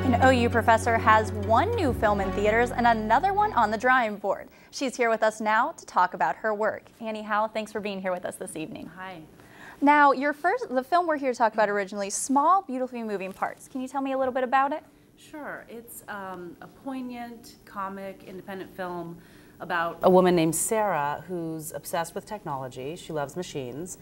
An OU professor has one new film in theaters and another one on the drawing board. She's here with us now to talk about her work. Annie Howell, thanks for being here with us this evening. Hi. Now, the film we're here to talk about originally, Small, Beautifully Moving Parts. Can you tell me a little bit about it? Sure. It's a poignant, comic, independent film about a woman named Sarah who's obsessed with technology. She loves machines.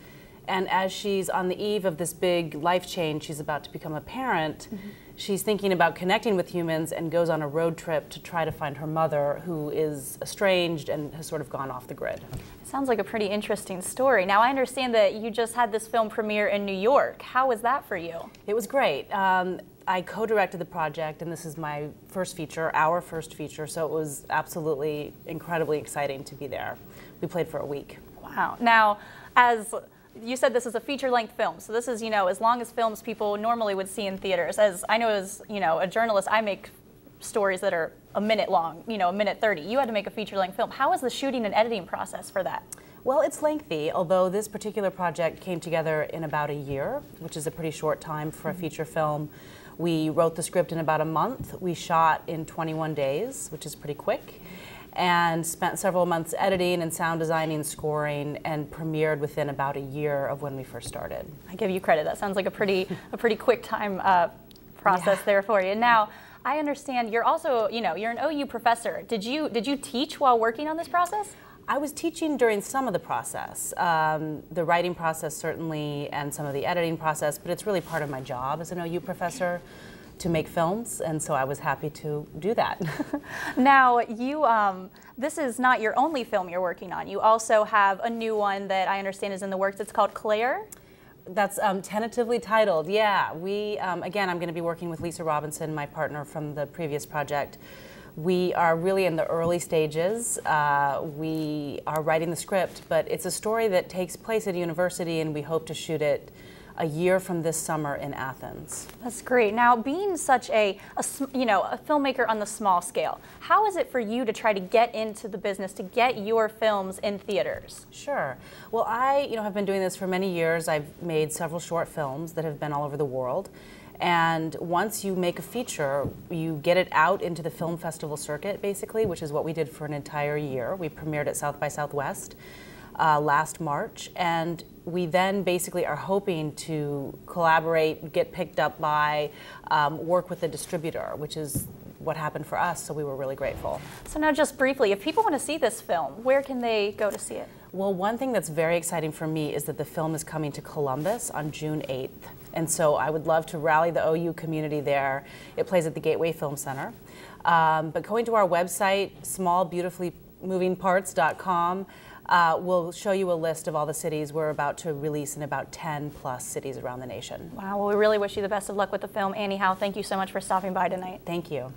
And as she's on the eve of this big life change, she's about to become a parent, she's thinking about connecting with humans and goes on a road trip to try to find her mother, who is estranged and has sort of gone off the grid. It sounds like a pretty interesting story. Now, I understand that you just had this film premiere in New York. How was that for you? It was great. I co-directed the project, and this is my first feature, our first feature, so it was absolutely incredibly exciting to be there. We played for a week. Wow. Now, as you said, this is a feature-length film, so this is, as long as films people normally would see in theaters. As I know, as a journalist, I make stories that are a minute long, a minute 30. You had to make a feature-length film. How was the shooting and editing process for that? Well, it's lengthy, although this particular project came together in about a year, which is a pretty short time for a feature film. We wrote the script in about a month. We shot in 21 days, which is pretty quick, and spent several months editing and sound designing, scoring, and premiered within about a year of when we first started. I give you credit. That sounds like a pretty quick time process there for you. Now, I understand you're also, you're an OU professor. Did you teach while working on this process? I was teaching during some of the process, the writing process certainly, and some of the editing process, but it's really part of my job as an OU professor to make films, and so I was happy to do that. Now, this is not your only film you're working on. You also have a new one that I understand is in the works. It's called Claire. That's tentatively titled, yeah. Again, I'm going to be working with Lisa Robinson, my partner from the previous project. We are really in the early stages. We are writing the script, but it's a story that takes place at a university, and we hope to shoot it a year from this summer in Athens. That's great. Now, being such a filmmaker on the small scale, how is it for you to try to get into the business, to get your films in theaters? Sure. Well, I have been doing this for many years. I've made several short films that have been all over the world. And once you make a feature, you get it out into the film festival circuit, basically, which is what we did for an entire year. We premiered at South by Southwest last March, and we then basically are hoping to collaborate, get picked up by, work with a distributor, which is what happened for us, so we were really grateful. So now just briefly, if people want to see this film, where can they go to see it? Well, one thing that's very exciting for me is that the film is coming to Columbus on June 8th. And so I would love to rally the OU community there. It plays at the Gateway Film Center. But going to our website, smallbeautifullymovingparts.com, we'll show you a list of all the cities we're about to release in about 10 plus cities around the nation. Wow, well, we really wish you the best of luck with the film. Annie Howell, thank you so much for stopping by tonight. Thank you.